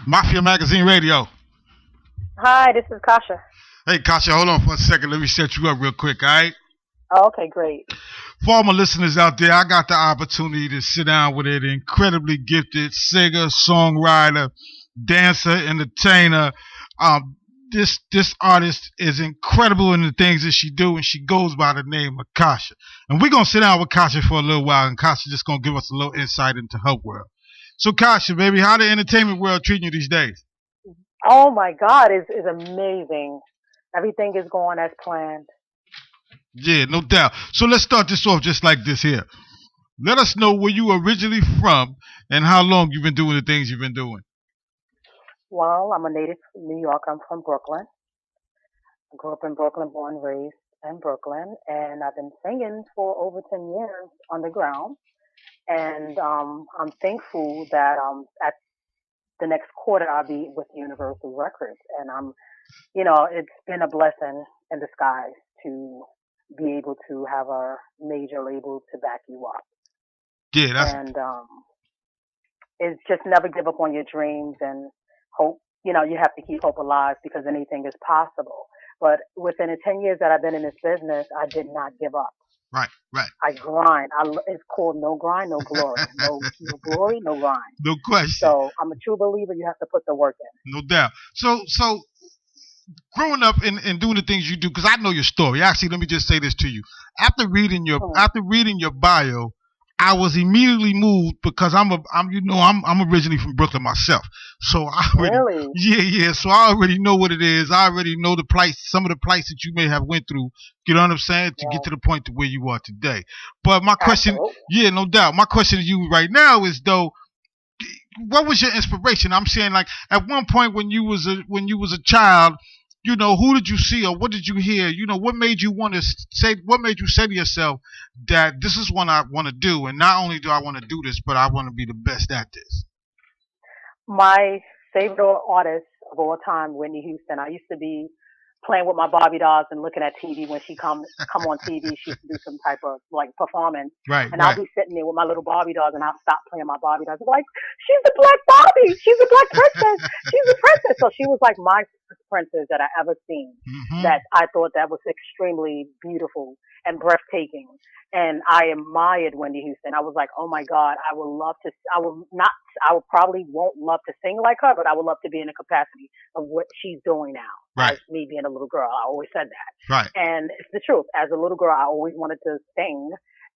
Mafia Magazine Radio. Hi, this is Kasha. Hey, Kasha, hold on for a second. Let me set you up real quick, all right? Oh, okay, great. For all my listeners out there, I got the opportunity to sit down with an incredibly gifted singer, songwriter, dancer, entertainer. Um, this artist is incredible in the things that she do, and she goes by the name of Kasha. And we're gonna sit down with Kasha for a little while, and Kasha just gonna give us a little insight into her world. So, Kasha, baby, how the entertainment world treating you these days? Oh my God, is amazing. Everything is going as planned. Yeah, no doubt. So let's start this off just like this here. Let us know where you originally from and how long you've been doing the things you've been doing. Well, I'm a native from New York. I'm from Brooklyn. I grew up in Brooklyn, born and raised in Brooklyn, and I've been singing for over 10 years underground. And I'm thankful that at the next quarter I'll be with Universal Records, and it's been a blessing in disguise to be able to have a major label to back you up. Yeah, that's And it's just never give up on your dreams and hope. You have to keep hope alive because anything is possible. But within the 10 years that I've been in this business, I did not give up. right, right. I grind. It's called no grind, no glory. No glory, no grind. No question. So I'm a true believer. You have to put the work in. No doubt. So growing up and doing the things you do, because I know your story. Actually, let me just say this to you. Hmm. After reading your bio, I was immediately moved because I'm originally from Brooklyn myself. So I already Really? yeah. So I already know what it is. I already know the plight, some of the plights that you may have went through. You know what I'm saying? To get Yeah. to the point to where you are today. But my question, Absolutely. yeah, no doubt. My question to you right now is though, what was your inspiration? I'm saying like at one point when you was a child, who did you see or what did you hear? What made you want to say? What made you say to yourself that this is what I want to do, and not only do I want to do this, but I want to be the best at this. My favorite artist of all time, Whitney Houston. I used to be playing with my Barbie dolls and looking at TV when she come on TV. She used to do some type of like performance, Right, and I'll right. be sitting there with my little Barbie dolls, and I'll stop playing my Barbie dolls. I'm like, she's the black Barbie. She's a black princess. She's a princess. So she was like my first princess that I ever seen. Hmm. That I thought that was extremely beautiful and breathtaking. And I admired Wendy Houston. I was like, oh my God, I would love to. I will not. I would probably won't love to sing like her, but I would love to be in the capacity of what she's doing now. Right, As me being a little girl, I always said that, right. and it's the truth. As a little girl, I always wanted to sing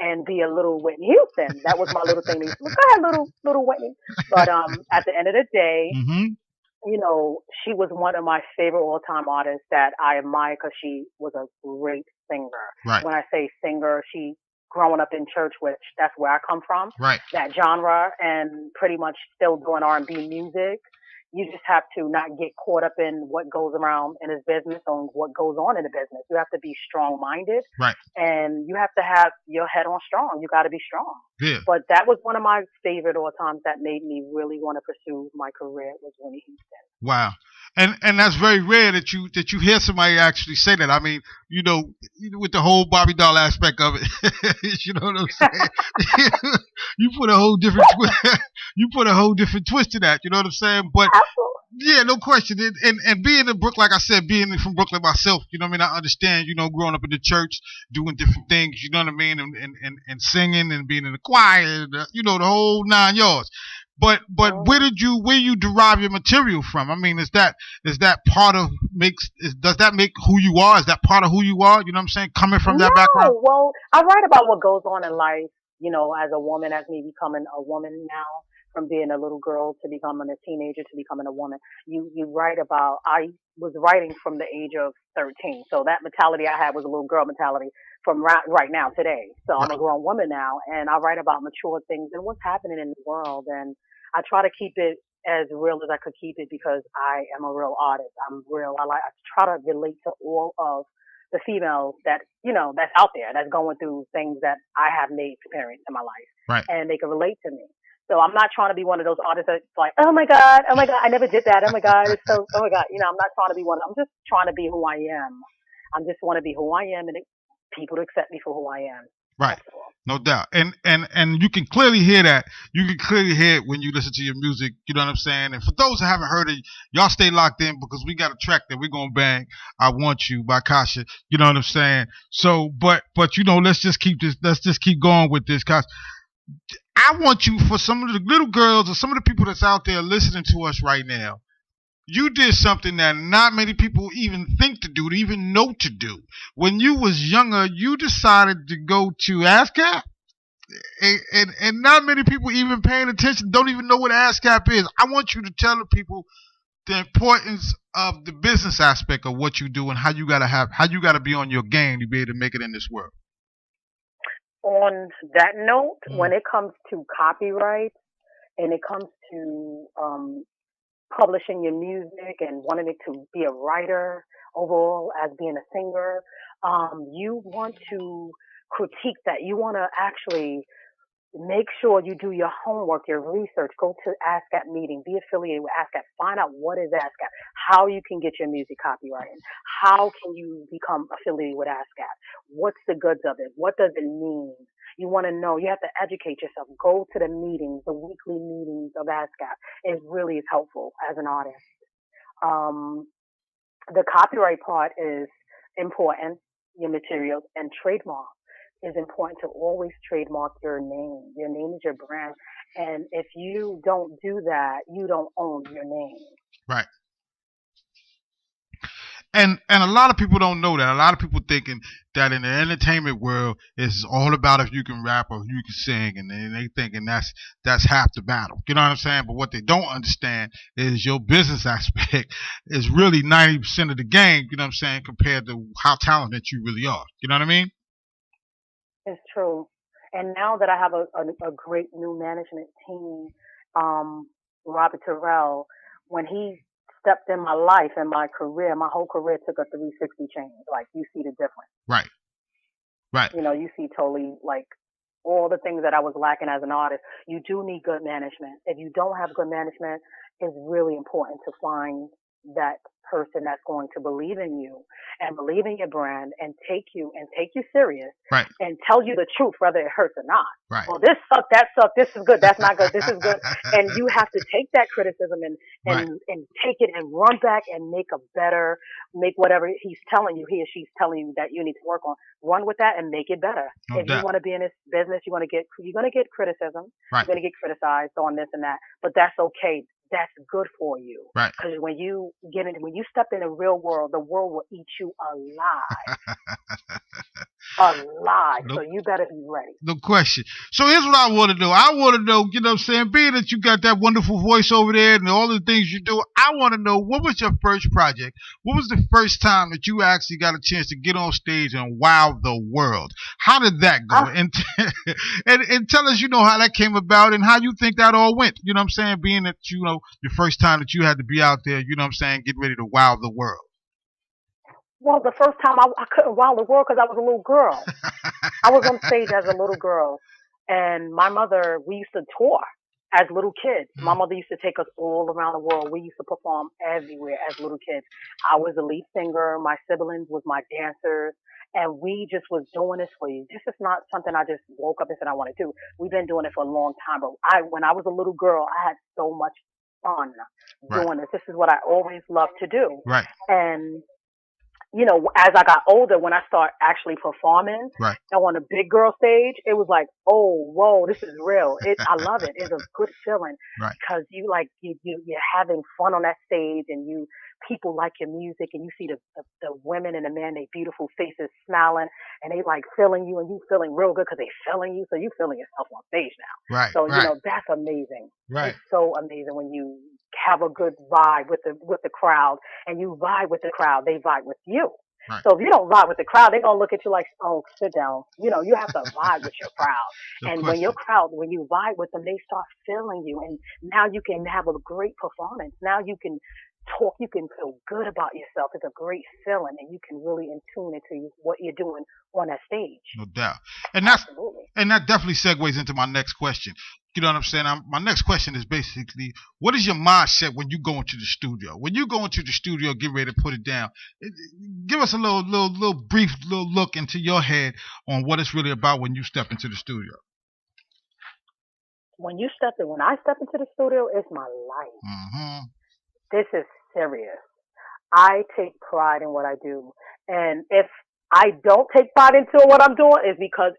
and be a little Whitney Houston. That was my little thing. They used to, go ahead, little Whitney. But at the end of the day, Hmm. she was one of my favorite all time artists that I admire because she was a great singer. Right, When I say singer, she growing up in church, which that's where I come from, right. that genre, and pretty much still doing R&B music. You just have to not get caught up in what goes around in his business or what goes on in the business. You have to be strong minded Right. and you have to have your head on strong. You got to be strong. Yeah. But that was one of my favorite all times that made me really want to pursue my career was Winnie Houston. Wow. And that's very rare that you hear somebody actually say that. I mean, with the whole Bobby doll aspect of it, you know what I'm saying? You put a whole different you put a whole different twist to that. You know what I'm saying? But Absolutely. yeah, no question. And being in Brooklyn, like I said, being from Brooklyn myself, you know what I mean? I understand, growing up in the church, doing different things, you know what I mean? And singing and being in the choir, the whole 9 yards. But Mm. where you derive your material from? I mean, is that part of does that make who you are? Is that part of who you are? You know what I'm saying? Coming from that background? No, well, I write about what goes on in life, as a woman, as me becoming a woman now, from being a little girl to becoming a teenager to becoming a woman. You write about, I was writing from the age of 13. So that mentality I had was a little girl mentality from right now today. So I'm a Right. grown woman now and I write about mature things and what's happening in the world. And I try to keep it as real as I could keep it because I am a real artist. I'm real. I try to relate to all of the females that that's out there that's going through things that I have made experience in my life, Right. and they can relate to me. So I'm not trying to be one of those artists that's like, oh my god, I never did that. Oh my god, it's so, oh my god. I'm not trying to be one. I'm just trying to be who I am. I just want to be who I am, and people to accept me for who I am. Right. That's all. No doubt. And you can clearly hear that. You can clearly hear it when you listen to your music. You know what I'm saying? And for those that haven't heard it, y'all stay locked in because we got a track that we're gonna bang. I Want You by KASHA. You know what I'm saying? So but let's just keep going with this, cause I want you, for some of the little girls or some of the people that's out there listening to us right now. You did something that not many people even think to do, to even know to do. When you was younger, you decided to go to ASCAP, and not many people even paying attention don't even know what ASCAP is. I want you to tell the people the importance of the business aspect of what you do and how you gotta be on your game to be able to make it in this world. On that note, when it comes to copyright and it comes to publishing your music and wanting it to be a writer overall as being a singer, you want to critique that. You want to actually make sure you do your homework, your research. Go to ASCAP meeting, be affiliated with ASCAP, find out what is ASCAP, how you can get your music copyrighted, how can you become affiliated with ASCAP, what's the goods of it, what does it mean. You want to know, you have to educate yourself. Go to the meetings, the weekly meetings of ASCAP. It really is helpful as an artist. Um, the copyright part is important, your materials, and trademark is important to always trademark your name. Your name is your brand. And if you don't do that, you don't own your name. Right. And a lot of people don't know that. A lot of people thinking that in the entertainment world it's all about if you can rap or you can sing, and they thinking that's half the battle. You know what I'm saying? But what they don't understand is your business aspect is really 90% of the game. You know what I'm saying? Compared to how talented you really are. You know what I mean? It's true. And now that I have a great new management team, Robert Terrell, when he stepped in my life and my career, my whole career took a 360 change. Like, you see the difference. Right. Right. You see totally, like, all the things that I was lacking as an artist. You do need good management. If you don't have good management, it's really important to find that person that's going to believe in you and believe in your brand and take you serious, right, and tell you the truth whether it hurts or not. Right. Well, this sucked, that sucked, this is good, that's not good, this is good. And you have to take that criticism and take it and run back and make whatever he's telling you, he or she's telling you that you need to work on. Run with that and make it better. If you want to be in this business, you're going to get criticism. Right. You're going to get criticized on this and that, but that's okay. That's good for you. Right. Because when you step in the real world, the world will eat you alive. Alive. So you better be ready. No question. So here's what I want to know. I want to know, you know what I'm saying, being that you got that wonderful voice over there and all the things you do, I want to know, what was your first project? What was the first time that you actually got a chance to get on stage and wow the world? How did that go? And tell us, how that came about and how you think that all went. You know what I'm saying? Being that, your first time that you had to be out there, you know what I'm saying, get ready to wow the world. Well, the first time I couldn't wow the world because I was a little girl. I was on stage as a little girl, and my mother, we used to tour as little kids. My mother used to take us all around the world. We used to perform everywhere as little kids. I was the lead singer. My siblings was my dancers, and we just was doing this for you. This is not something I just woke up and said I want to do. We've been doing it for a long time, but when I was a little girl, I had so much fun doing this. This is what I always loved to do. Right. And as I got older, when I started actually performing on a big girl stage, it was like, oh, whoa, this is real. I love it. It's a good feeling because you're having fun on that stage, and people like your music, and you see the women and the men, they beautiful faces smiling, and they like feeling you, and you feeling real good because they feeling you, so you feeling yourself on stage now. Right. So that's amazing. Right. It's so amazing when you have a good vibe with the crowd, and you vibe with the crowd, they vibe with you. Right. So if you don't vibe with the crowd, they're gonna look at you like, oh, sit down. You have to vibe with your crowd. And when you vibe with them, they start feeling you, and now you can have a great performance. Now you can talk, you can feel good about yourself. It's a great feeling, and you can really in tune into what you're doing on that stage. No doubt. And Absolutely. that definitely segues into my next question. You know what I'm saying? My next question is basically, what is your mindset when you go into the studio? When you go into the studio, get ready to put it down. Give us a little brief look into your head on what it's really about when you step into the studio. When I step into the studio, it's my life. Mm-hmm. This is serious. I take pride in what I do, and if I don't take pride into what I'm doing, is because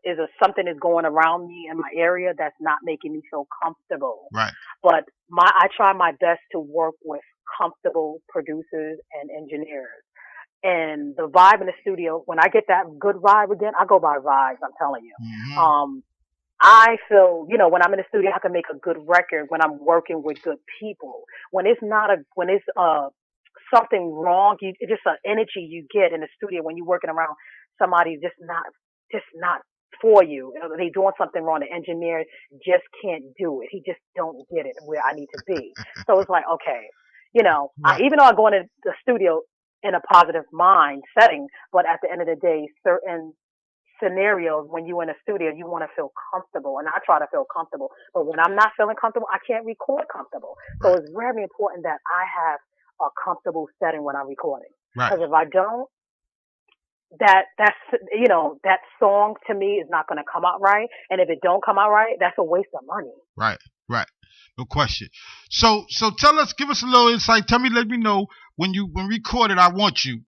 something is going around me in my area that's not making me feel comfortable. Right. But I try my best to work with comfortable producers and engineers. And the vibe in the studio, when I get that good vibe again, I go by vibes, I'm telling you. Mm-hmm. I feel, when I'm in the studio, I can make a good record when I'm working with good people. When it's something wrong, it's just an energy you get in the studio when you're working around somebody just not for you. They doing something wrong. The engineer just can't do it. He just don't get it where I need to be. So it's like, okay, Right. even though I go into the studio in a positive mind setting, but at the end of the day, certain scenarios when you're in a studio, you want to feel comfortable, and I try to feel comfortable. But when I'm not feeling comfortable, I can't record comfortable. So Right. it's very important that I have a comfortable setting when I'm recording. Right. Because if I don't, that song to me is not going to come out right. And if it don't come out right, that's a waste of money. Right. Right. No question. So give us a little insight. Let me know when recorded I Want You.